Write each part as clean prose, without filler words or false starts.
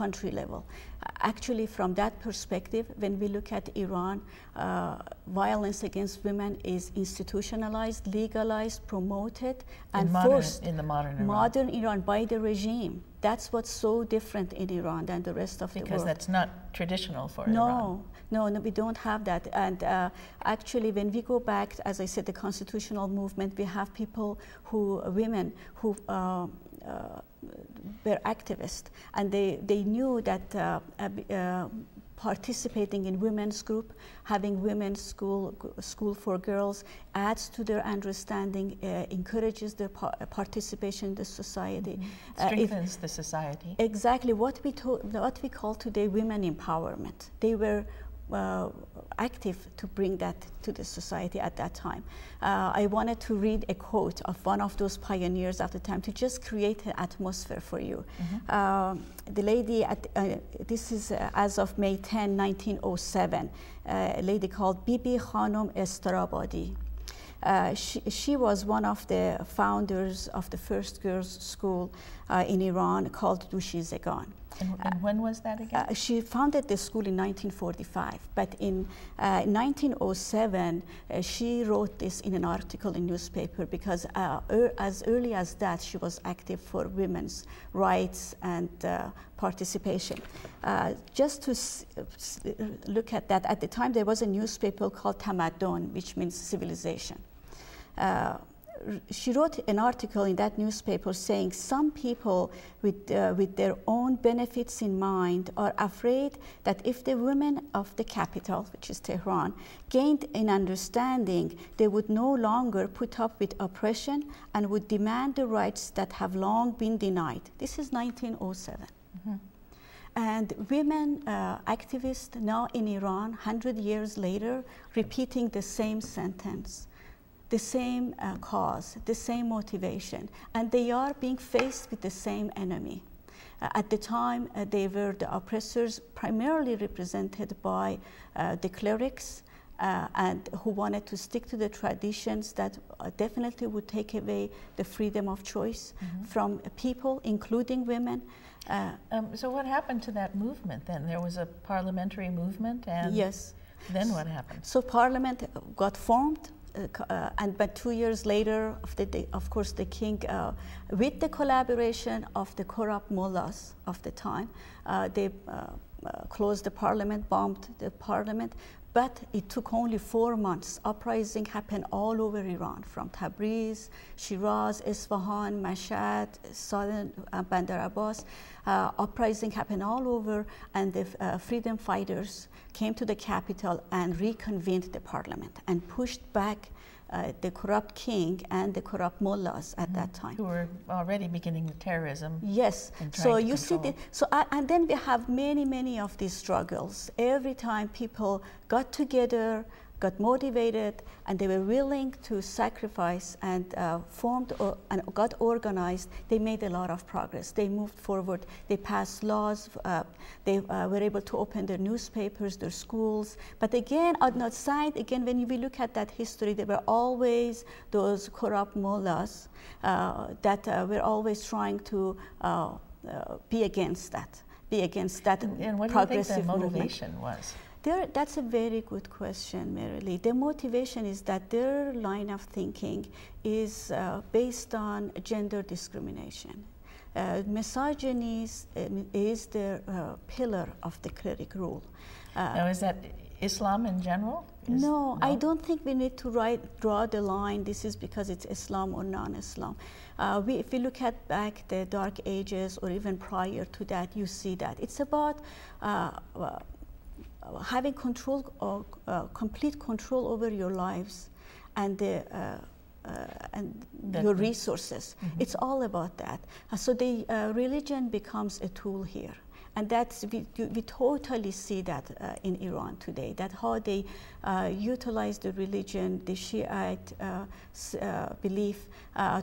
country level. Actually, from that perspective, when we look at Iran, violence against women is institutionalized, legalized, promoted, and forced in the modern Iran by the regime. That's what's so different in Iran than the rest of the world. Because that's not traditional for Iran. No, we don't have that. And actually, when we go back, as I said, the constitutional movement, we have women who were activists, and they knew that participating in women's group, having women's school for girls, adds to their understanding, encourages their participation in the society. Strengthens the society. Exactly, what we call today women empowerment. They were active to bring that to the society at that time. I wanted to read a quote of one of those pioneers of the time to just create an atmosphere for you. The lady, this is as of May 10, 1907, a lady called Bibi Khanum Estarabadi. She was one of the founders of the first girls' school in Iran called Dushizegan. And when was that again? She founded the school in 1945, but in 1907, she wrote this in an article in newspaper because as early as that, she was active for women's rights and participation. Just to look at that, at the time there was a newspaper called Tamaddon, which means civilization. She wrote an article in that newspaper saying some people with their own benefits in mind are afraid that if the women of the capital, which is Tehran, gained an understanding, they would no longer put up with oppression and would demand the rights that have long been denied. This is 1907. And women activists now in Iran, 100 years later, repeating the same sentence. The same cause, the same motivation, and they are being faced with the same enemy. At the time, they were the oppressors, primarily represented by the clerics, and who wanted to stick to the traditions that definitely would take away the freedom of choice from people, including women. So what happened to that movement then? There was a parliamentary movement, and yes. Then what happened? So parliament got formed. But 2 years later, of course, the king, with the collaboration of the corrupt mullahs of the time, they closed the parliament, bombed the parliament. But it took only 4 months. Uprising happened all over Iran, from Tabriz, Shiraz, Isfahan, Mashhad, southern Bandar Abbas. Uprising happened all over, and the freedom fighters came to the capital and reconvened the parliament and pushed back the corrupt king and the corrupt mullahs at that time. Who were already beginning with terrorism. Yes. So you see, and then we have many of these struggles. Every time people got together, got motivated, and they were willing to sacrifice and formed and got organized, they made a lot of progress. They moved forward. They passed laws. They were able to open their newspapers, their schools. But again, on that side, again, when we look at that history, there were always those corrupt mullahs that were always trying to be against that And what do you think the motivation was? That's a very good question, Marilee. The motivation is that their line of thinking is based on gender discrimination. Misogyny is the pillar of the cleric rule. Now, is that Islam in general? No, I don't think we need to draw the line. This is because it's Islam or non-Islam. If we look at back the Dark Ages or even prior to that, you see that. It's about having control, complete control over your lives and your resources. It's all about that. So the religion becomes a tool here. And that's, we totally see that in Iran today, that how they utilize the religion, the Shiite belief,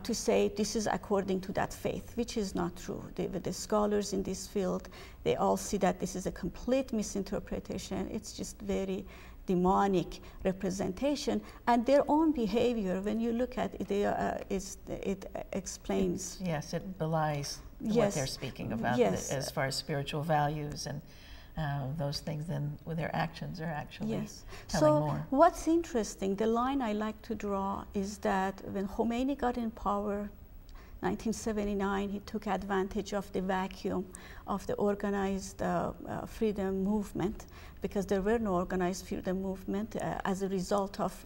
to say this is according to that faith, which is not true. The scholars in this field, they all see that this is a complete misinterpretation. It's just very demonic representation, and their own behavior, when you look at it, it explains. Yes, it belies Yes. what they're speaking about Yes. as far as spiritual values and those things, then with their actions are actually Yes. telling So more. what's interesting, the line I like to draw is that when Khomeini got in power, 1979, he took advantage of the vacuum of the organized freedom movement, because there were no organized freedom movement as a result of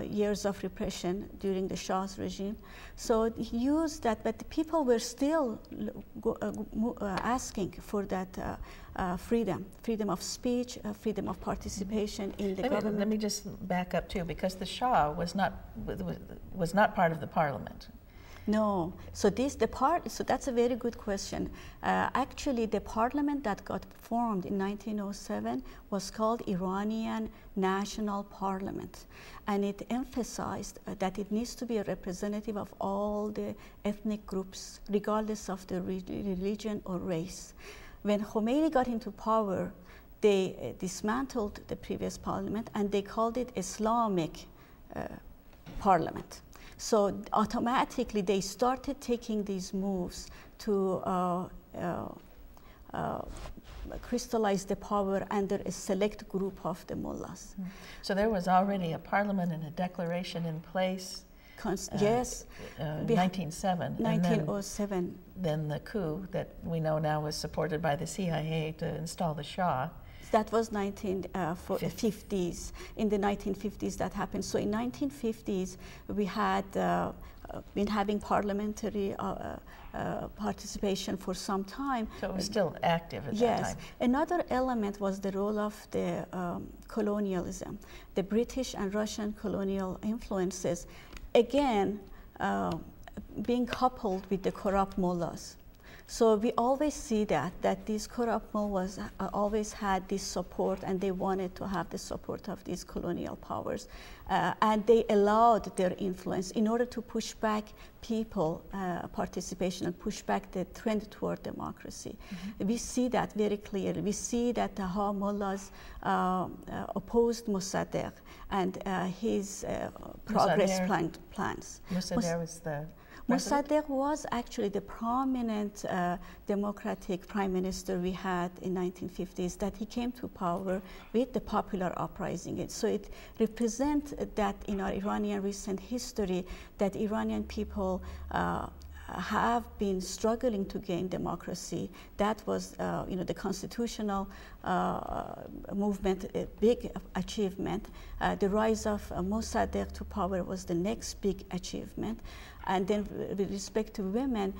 years of repression during the Shah's regime. So he used that, but the people were still asking for that freedom of speech, freedom of participation in the government. Let me just back up too, because the Shah was not part of the parliament. No, so that's a very good question. Actually, the parliament that got formed in 1907 was called Iranian National Parliament, and it emphasized that it needs to be a representative of all the ethnic groups, regardless of their religion or race. When Khomeini got into power, they dismantled the previous parliament and they called it Islamic parliament. So automatically they started taking these moves to crystallize the power under a select group of the mullahs. So there was already a parliament and a declaration in place. Yes. 1907. 1907. And then the coup that we know now was supported by the CIA to install the Shah. That was 1950s. In the 1950s that happened. So in 1950s, we had been having parliamentary participation for some time. So it was still active at that time. Another element was the role of the colonialism. The British and Russian colonial influences, again, being coupled with the corrupt mullahs. So we always see that these corrupt mullahs always had this support, and they wanted to have the support of these colonial powers. And they allowed their influence in order to push back people participation and push back the trend toward democracy. We see that very clearly. We see that how mullahs opposed Mossadegh and his progress plans. Mossadegh was the Mossadegh was actually the prominent democratic prime minister we had in 1950s, that he came to power with the popular uprising. So it represents that in our Iranian recent history, that Iranian people have been struggling to gain democracy. That was, the constitutional movement, a big achievement. The rise of Mossadegh to power was the next big achievement. And then with respect to women,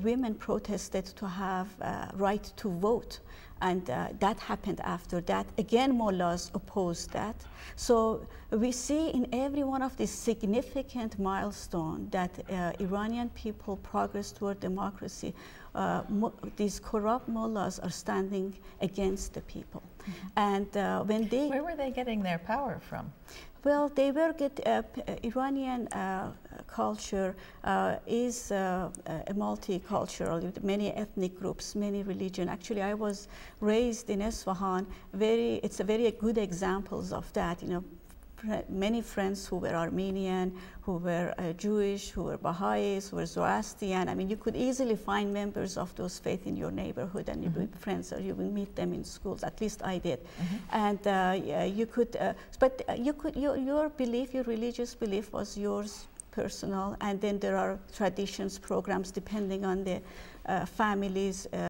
women protested to have right to vote. And that happened after that. Again, mullahs opposed that. So we see in every one of these significant milestones that Iranian people progress toward democracy. These corrupt mullahs are standing against the people. And when they... Where were they getting their power from? Well, they were Iranian culture is a multicultural, with many ethnic groups, many religions. Actually, I was raised in Isfahan. It's a very good examples of that. Many friends who were Armenian, who were Jewish, who were Baha'is, who were Zoroastrian. I mean, you could easily find members of those faiths in your neighborhood, and you would be friends, or you will meet them in schools. At least I did. And you could, your belief, your religious belief was yours personal, and then there are traditions, programs, depending on the families.